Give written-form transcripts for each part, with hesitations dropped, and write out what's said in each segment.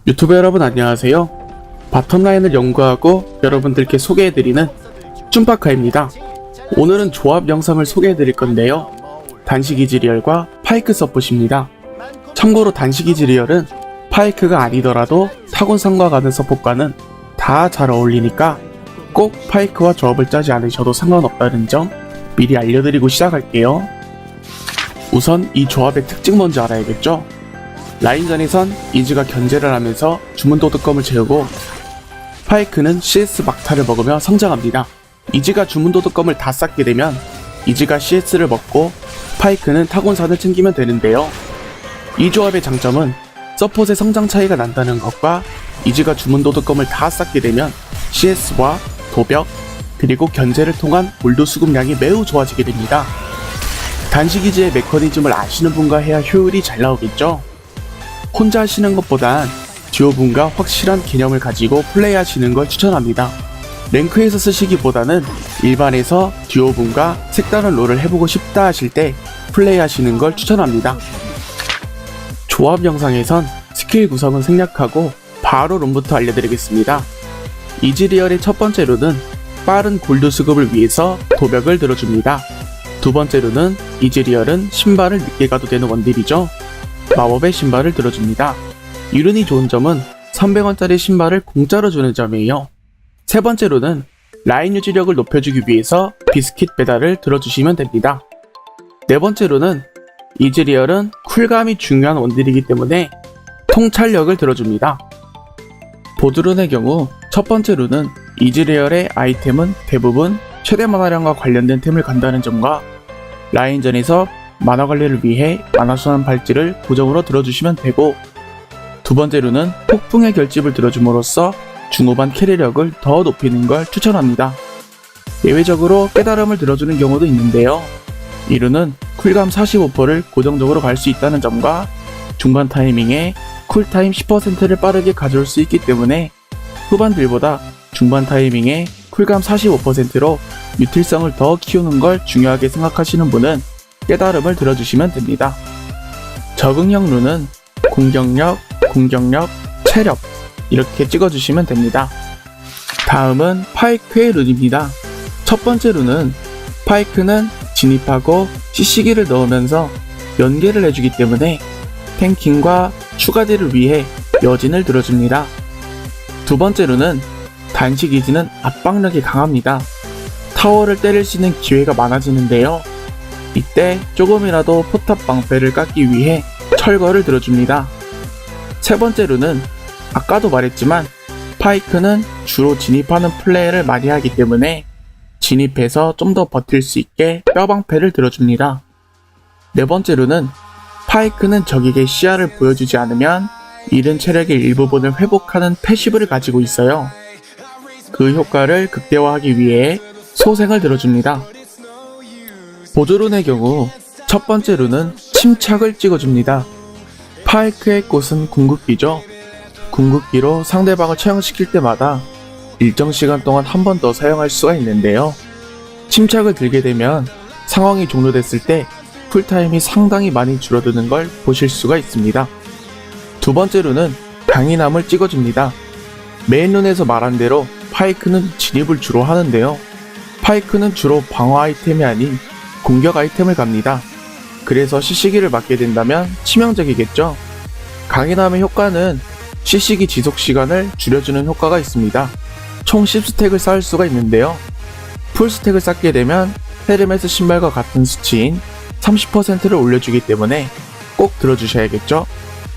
유튜브 여러분 안녕하세요. 바텀라인을 연구하고 여러분들께 소개해드리는 쭌파카입니다. 오늘은 조합 영상을 소개해드릴 건데요. 단식 이즈리얼과 파이크 서폿입니다. 참고로 단식 이즈리얼은 파이크가 아니더라도 타곤상과 가는 서폿과는 다 잘 어울리니까 꼭 파이크와 조합을 짜지 않으셔도 상관없다는 점 미리 알려드리고 시작할게요. 우선 이 조합의 특징 먼저 알아야겠죠? 라인전에선 이즈가 견제를 하면서 주문도둑검을 채우고 파이크는 CS 막타를 먹으며 성장합니다. 이즈가 주문도둑검을 다 쌓게 되면 이즈가 CS를 먹고 파이크는 타곤산을 챙기면 되는데요. 이 조합의 장점은 서폿의 성장 차이가 난다는 것과 이즈가 주문도둑검을 다 쌓게 되면 CS와 도벽 그리고 견제를 통한 골드 수급량이 매우 좋아지게 됩니다. 단식 이즈의 메커니즘을 아시는 분과 해야 효율이 잘 나오겠죠? 혼자 하시는 것보단 듀오분과 확실한 개념을 가지고 플레이하시는 걸 추천합니다. 랭크에서 쓰시기보다는 일반에서 듀오분과 색다른 롤을 해보고 싶다 하실 때 플레이하시는 걸 추천합니다. 조합 영상에선 스킬 구성은 생략하고 바로 론부터 알려드리겠습니다. 이즈리얼의 첫 번째 론은 빠른 골드 수급을 위해서 도벽을 들어줍니다. 두 번째 론은 이즈리얼은 신발을 늦게 가도 되는 원딜이죠. 마법의 신발을 들어줍니다. 이 룬이 좋은 점은 300원짜리 신발을 공짜로 주는 점이에요. 세 번째로는 라인 유지력을 높여주기 위해서 비스킷 배달을 들어주시면 됩니다. 네 번째로는 이즈리얼은 쿨감이 중요한 원딜이기 때문에 통찰력을 들어줍니다. 보드룬의 경우 첫 번째 룬은 이즈리얼의 아이템은 대부분 최대 만화량과 관련된 템을 간다는 점과 라인전에서 만화 관리를 위해 만화순환 발찌를 고정으로 들어주시면 되고, 두 번째 룬은 폭풍의 결집을 들어줌으로써 중후반 캐리력을 더 높이는 걸 추천합니다. 예외적으로 깨달음을 들어주는 경우도 있는데요. 이 룬은 쿨감 45%를 고정적으로 갈 수 있다는 점과 중반 타이밍에 쿨타임 10%를 빠르게 가져올 수 있기 때문에 후반 딜보다 중반 타이밍에 쿨감 45%로 유틸성을 더 키우는 걸 중요하게 생각하시는 분은 깨달음을 들어주시면 됩니다. 적응형 룬은 공격력, 체력 이렇게 찍어주시면 됩니다. 다음은 파이크의 룬입니다. 첫 번째 룬은 파이크는 진입하고 CC기를 넣으면서 연계를 해주기 때문에 탱킹과 추가딜을 위해 여진을 들어줍니다. 두 번째 룬은 단식 이즈는 압박력이 강합니다. 타워를 때릴 수 있는 기회가 많아지는데요. 이때 조금이라도 포탑 방패를 깎기 위해 철거를 들어줍니다. 세 번째 룬은 아까도 말했지만 파이크는 주로 진입하는 플레이를 많이 하기 때문에 진입해서 좀 더 버틸 수 있게 뼈방패를 들어줍니다. 네 번째 룬은 파이크는 적에게 시야를 보여주지 않으면 잃은 체력의 일부분을 회복하는 패시브를 가지고 있어요. 그 효과를 극대화하기 위해 소생을 들어줍니다. 보드룬의 경우 첫 번째 룬은 침착을 찍어줍니다. 파이크의 꽃은 궁극기죠. 궁극기로 상대방을 처형시킬 때마다 일정 시간 동안 한 번 더 사용할 수가 있는데요. 침착을 들게 되면 상황이 종료됐을 때 쿨타임이 상당히 많이 줄어드는 걸 보실 수가 있습니다. 두 번째 룬은 강인함을 찍어줍니다. 메인 룬에서 말한 대로 파이크는 진입을 주로 하는데요. 파이크는 주로 방어 아이템이 아닌 공격 아이템을 갑니다. 그래서 CC기를 맞게 된다면 치명적이겠죠. 강인함의 효과는 CC기 지속 시간을 줄여주는 효과가 있습니다. 총 10스택을 쌓을 수가 있는데요. 풀스택을 쌓게 되면 헤르메스 신발과 같은 수치인 30%를 올려주기 때문에 꼭 들어주셔야겠죠.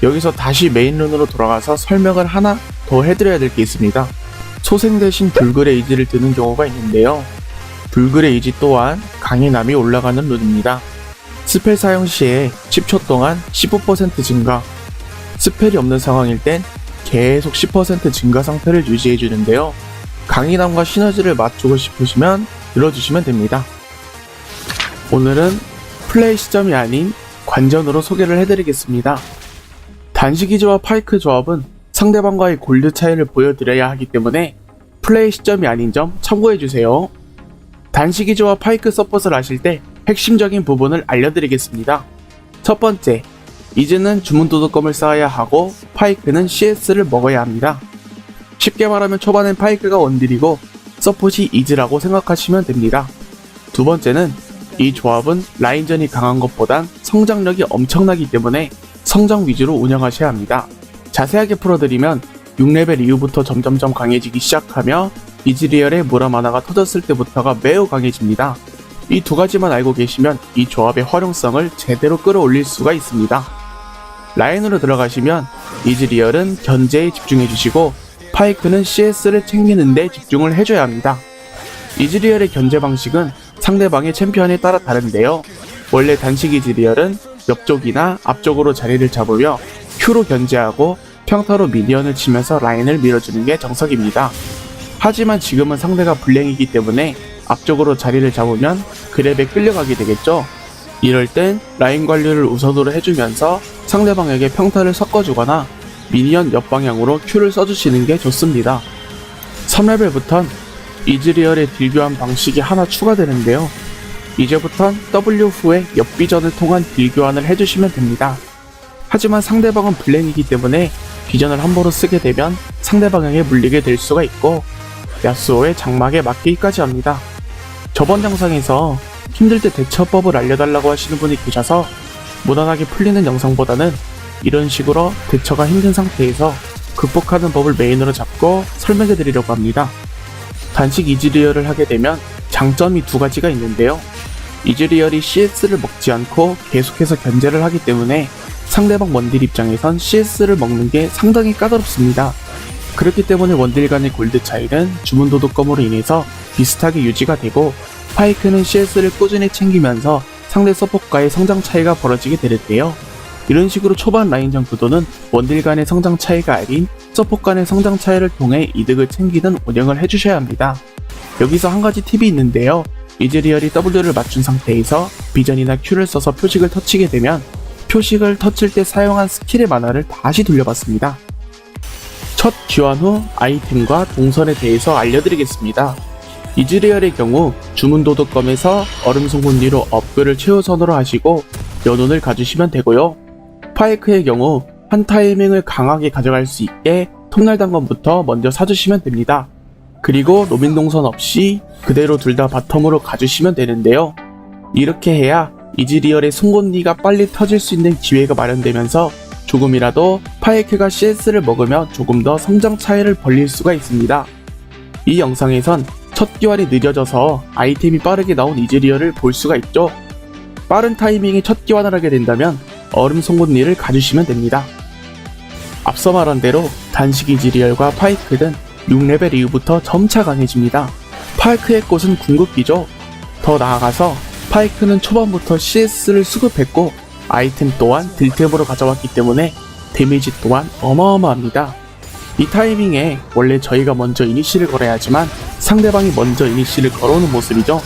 여기서 다시 메인 룬으로 돌아가서 설명을 하나 더 해드려야 될 게 있습니다. 소생 대신 불굴의 이지를 드는 경우가 있는데요. 불굴의 이지 또한 강인함이 올라가는 룬입니다. 스펠 사용 시에 10초 동안 15% 증가, 스펠이 없는 상황일 땐 계속 10% 증가 상태를 유지해주는데요. 강인함과 시너지를 맞추고 싶으시면 들어주시면 됩니다. 오늘은 플레이 시점이 아닌 관전으로 소개를 해드리겠습니다. 단식 이즈와 파이크 조합은 상대방과의 골드 차이를 보여드려야 하기 때문에 플레이 시점이 아닌 점 참고해주세요. 단식 이즈와 파이크 서폿을 하실 때 핵심적인 부분을 알려드리겠습니다. 첫 번째, 이즈는 주문 도둑검을 쌓아야 하고 파이크는 CS를 먹어야 합니다. 쉽게 말하면 초반엔 파이크가 원딜이고 서폿이 이즈라고 생각하시면 됩니다. 두 번째는 이 조합은 라인전이 강한 것보단 성장력이 엄청나기 때문에 성장 위주로 운영하셔야 합니다. 자세하게 풀어드리면 6레벨 이후부터 점점점 강해지기 시작하며 이즈리얼의 무라 마나가 터졌을 때부터가 매우 강해집니다. 이 두 가지만 알고 계시면 이 조합의 활용성을 제대로 끌어올릴 수가 있습니다. 라인으로 들어가시면 이즈리얼은 견제에 집중해주시고 파이크는 CS를 챙기는 데 집중을 해줘야 합니다. 이즈리얼의 견제 방식은 상대방의 챔피언에 따라 다른데요. 원래 단식 이즈리얼은 옆쪽이나 앞쪽으로 자리를 잡으며 Q로 견제하고 평타로 미니언을 치면서 라인을 밀어주는 게 정석입니다. 하지만 지금은 상대가 블랭이기 때문에 앞쪽으로 자리를 잡으면 그랩에 끌려가게 되겠죠. 이럴 땐 라인 관리를 우선으로 해주면서 상대방에게 평타를 섞어주거나 미니언 옆방향으로 Q를 써주시는 게 좋습니다. 3레벨부턴 이즈리얼의 딜교환 방식이 하나 추가되는데요. 이제부턴 W 후에 옆비전을 통한 딜교환을 해주시면 됩니다. 하지만 상대방은 블랭이기 때문에 비전을 함부로 쓰게 되면 상대방에게 물리게 될 수가 있고 야스오의 장막에 맞기까지 합니다. 저번 영상에서 힘들 때 대처법을 알려달라고 하시는 분이 계셔서 무난하게 풀리는 영상보다는 이런 식으로 대처가 힘든 상태에서 극복하는 법을 메인으로 잡고 설명해 드리려고 합니다. 단식 이즈리얼을 하게 되면 장점이 두 가지가 있는데요. 이즈리얼이 CS를 먹지 않고 계속해서 견제를 하기 때문에 상대방 원딜 입장에선 CS를 먹는 게 상당히 까다롭습니다. 그렇기 때문에 원딜 간의 골드 차이는 주문 도둑검으로 인해서 비슷하게 유지가 되고 파이크는 CS를 꾸준히 챙기면서 상대 서폿과의 성장 차이가 벌어지게 되는데요. 이런 식으로 초반 라인전 구도는 원딜 간의 성장 차이가 아닌 서폿 간의 성장 차이를 통해 이득을 챙기는 운영을 해주셔야 합니다. 여기서 한 가지 팁이 있는데요. 이즈리얼이 W를 맞춘 상태에서 비전이나 Q를 써서 표식을 터치게 되면 표식을 터칠 때 사용한 스킬의 만화를 다시 돌려받습니다. 첫 교환 후 아이템과 동선에 대해서 알려드리겠습니다. 이즈리얼의 경우 주문 도둑검에서 얼음 송곳니로 업글을 최우선으로 하시고 연운을 가주시면 되고요. 파이크의 경우 한 타이밍을 강하게 가져갈 수 있게 톱날 단검부터 먼저 사주시면 됩니다. 그리고 로밍 동선 없이 그대로 둘 다 바텀으로 가주시면 되는데요. 이렇게 해야 이즈리얼의 송곳니가 빨리 터질 수 있는 기회가 마련되면서 조금이라도 파이크가 CS를 먹으며 조금 더 성장 차이를 벌릴 수가 있습니다. 이 영상에선 첫 교환이 느려져서 아이템이 빠르게 나온 이즈리얼을 볼 수가 있죠. 빠른 타이밍에 첫 교환을 하게 된다면 얼음 송곳니를 가주시면 됩니다. 앞서 말한 대로 단식 이즈리얼과 파이크는 6레벨 이후부터 점차 강해집니다. 파이크의 꽃은 궁극기죠. 더 나아가서 파이크는 초반부터 CS를 수급했고 아이템 또한 딜템으로 가져왔기 때문에 데미지 또한 어마어마합니다. 이 타이밍에 원래 저희가 먼저 이니시를 걸어야 하지만 상대방이 먼저 이니시를 걸어오는 모습이죠.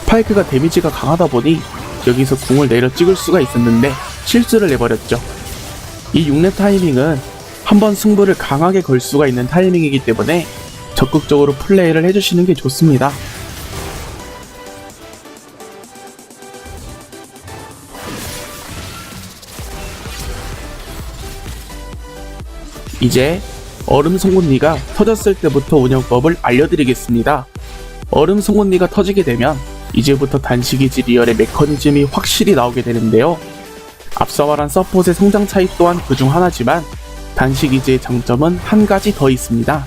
파이크가 데미지가 강하다 보니 여기서 궁을 내려 찍을 수가 있었는데 실수를 내버렸죠. 이 6렙 타이밍은 한번 승부를 강하게 걸 수가 있는 타이밍이기 때문에 적극적으로 플레이를 해주시는 게 좋습니다. 이제 얼음 송곳니가 터졌을 때부터 운영법을 알려드리겠습니다. 얼음 송곳니가 터지게 되면 이제부터 단식 이즈리얼의 메커니즘이 확실히 나오게 되는데요. 앞서 말한 서폿의 성장 차이 또한 그중 하나지만 단식 이즈의 장점은 한 가지 더 있습니다.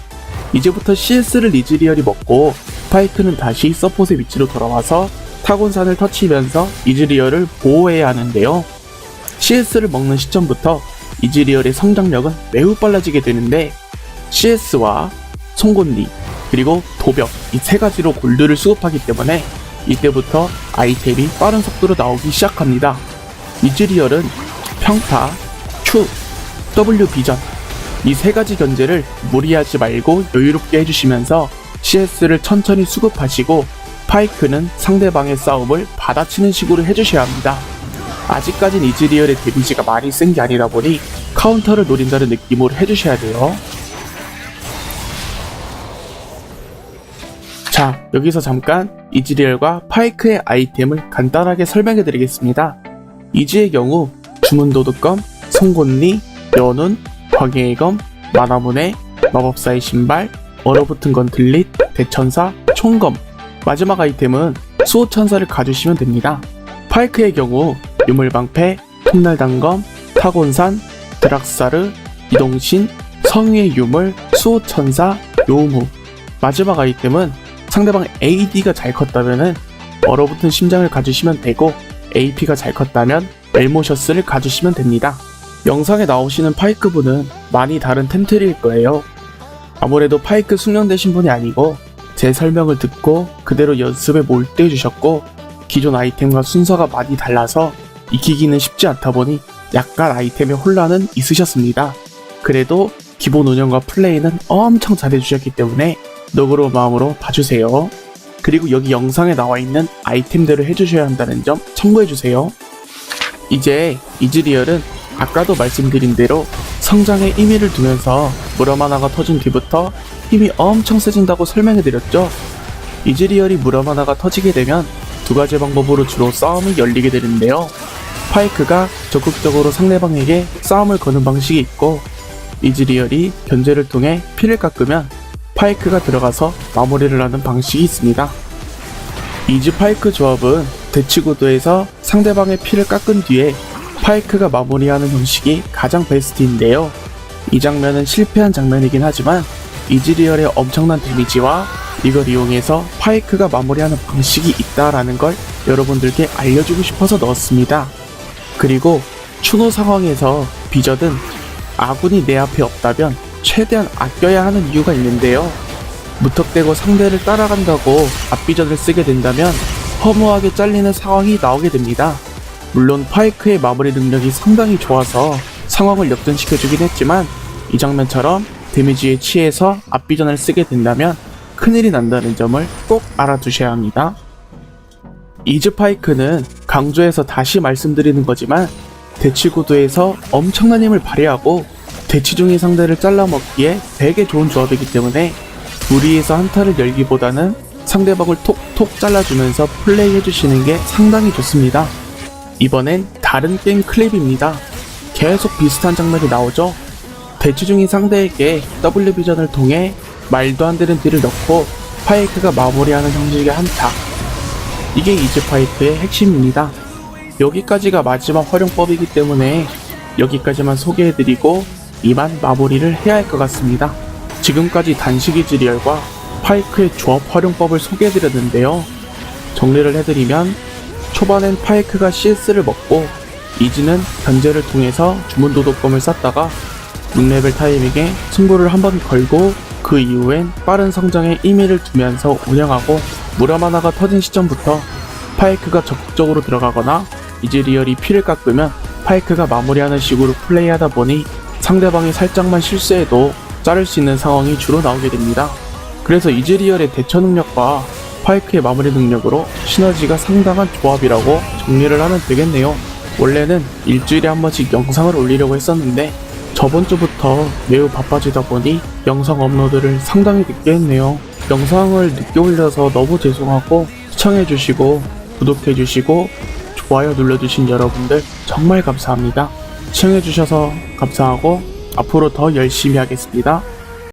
이제부터 CS를 이즈리얼이 먹고 파이크는 다시 서폿의 위치로 돌아와서 타곤산을 터치면서 이즈리얼을 보호해야 하는데요. CS를 먹는 시점부터 이즈리얼의 성장력은 매우 빨라지게 되는데 CS와 송곳니 그리고 도벽 이 세 가지로 골드를 수급하기 때문에 이때부터 아이템이 빠른 속도로 나오기 시작합니다. 이즈리얼은 평타, Q, W 비전 이 세 가지 견제를 무리하지 말고 여유롭게 해주시면서 CS를 천천히 수급하시고 파이크는 상대방의 싸움을 받아치는 식으로 해주셔야 합니다. 아직까진 이즈리얼의 데미지가 많이 센 게 아니다 보니 카운터를 노린다는 느낌으로 해주셔야 돼요. 자, 여기서 잠깐 이즈리얼과 파이크의 아이템을 간단하게 설명해 드리겠습니다. 이즈의 경우 주문도둑검, 송곳니, 연운, 광해의 검, 만화문의, 마법사의 신발, 얼어붙은 건틀릿, 대천사, 총검. 마지막 아이템은 수호천사를 가주시면 됩니다. 파이크의 경우 유물방패, 톱날단검, 타곤산, 드락사르, 이동신, 성위의 유물, 수호천사, 요무. 마지막 아이템은 상대방 AD가 잘 컸다면 얼어붙은 심장을 가주시면 되고, AP가 잘 컸다면 멜모셔스를 가주시면 됩니다. 영상에 나오시는 파이크 분은 많이 다른 템트리일 거예요. 아무래도 파이크 숙련되신 분이 아니고 제 설명을 듣고 그대로 연습에 몰두해 주셨고, 기존 아이템과 순서가 많이 달라서 익히기는 쉽지 않다 보니 약간 아이템의 혼란은 있으셨습니다. 그래도 기본 운영과 플레이는 엄청 잘해주셨기 때문에 너그러운 마음으로 봐주세요. 그리고 여기 영상에 나와있는 아이템대로 해주셔야 한다는 점 참고해주세요. 이제 이즈리얼은 아까도 말씀드린 대로 성장에 의미를 두면서 무덤 하나가 터진 뒤부터 힘이 엄청 세진다고 설명해드렸죠. 이즈리얼이 무덤 하나가 터지게 되면 두 가지 방법으로 주로 싸움이 열리게 되는데요. 파이크가 적극적으로 상대방에게 싸움을 거는 방식이 있고, 이즈리얼이 견제를 통해 피를 깎으면 파이크가 들어가서 마무리를 하는 방식이 있습니다. 이즈 파이크 조합은 대치구도에서 상대방의 피를 깎은 뒤에 파이크가 마무리하는 형식이 가장 베스트인데요. 이 장면은 실패한 장면이긴 하지만 이즈리얼의 엄청난 데미지와 이걸 이용해서 파이크가 마무리하는 방식이 있다라는 걸 여러분들께 알려주고 싶어서 넣었습니다. 그리고 추노 상황에서 비저든 아군이 내 앞에 없다면 최대한 아껴야 하는 이유가 있는데요. 무턱대고 상대를 따라간다고 앞비전을 쓰게 된다면 허무하게 잘리는 상황이 나오게 됩니다. 물론 파이크의 마무리 능력이 상당히 좋아서 상황을 역전시켜주긴 했지만, 이 장면처럼 데미지에 취해서 앞비전을 쓰게 된다면 큰일이 난다는 점을 꼭 알아두셔야 합니다. 이즈 파이크는 강조해서 다시 말씀드리는 거지만 대치구도에서 엄청난 힘을 발휘하고 대치 중의 상대를 잘라먹기에 되게 좋은 조합이기 때문에 무리해서 한타를 열기보다는 상대방을 톡톡 잘라주면서 플레이해주시는 게 상당히 좋습니다. 이번엔 다른 게임 클립입니다. 계속 비슷한 장면이 나오죠. 대치 중인 상대에게 W 비전을 통해 말도 안 되는 딜을 넣고 파이크가 마무리하는 형식의 한타. 이게 이즈 파이크의 핵심입니다. 여기까지가 마지막 활용법이기 때문에 여기까지만 소개해드리고 이만 마무리를 해야 할 것 같습니다. 지금까지 단식 이즈리얼과 파이크의 조합 활용법을 소개해드렸는데요. 정리를 해드리면 초반엔 파이크가 CS를 먹고 이즈는 견제를 통해서 주문도둑검을 쐈다가 6레벨 타이밍에 승부를 한번 걸고, 그 이후엔 빠른 성장에 의미를 두면서 운영하고, 무덤 하나가 터진 시점부터 파이크가 적극적으로 들어가거나 이즈리얼이 피를 깎으면 파이크가 마무리하는 식으로 플레이하다 보니 상대방이 살짝만 실수해도 자를 수 있는 상황이 주로 나오게 됩니다. 그래서 이즈리얼의 대처 능력과 파이크의 마무리 능력으로 시너지가 상당한 조합이라고 정리를 하면 되겠네요. 원래는 일주일에 한 번씩 영상을 올리려고 했었는데 저번 주부터 매우 바빠지다 보니 영상 업로드를 상당히 늦게 했네요. 영상을 늦게 올려서 너무 죄송하고, 시청해주시고 구독해주시고 좋아요 눌러주신 여러분들 정말 감사합니다. 시청해주셔서 감사하고 앞으로 더 열심히 하겠습니다.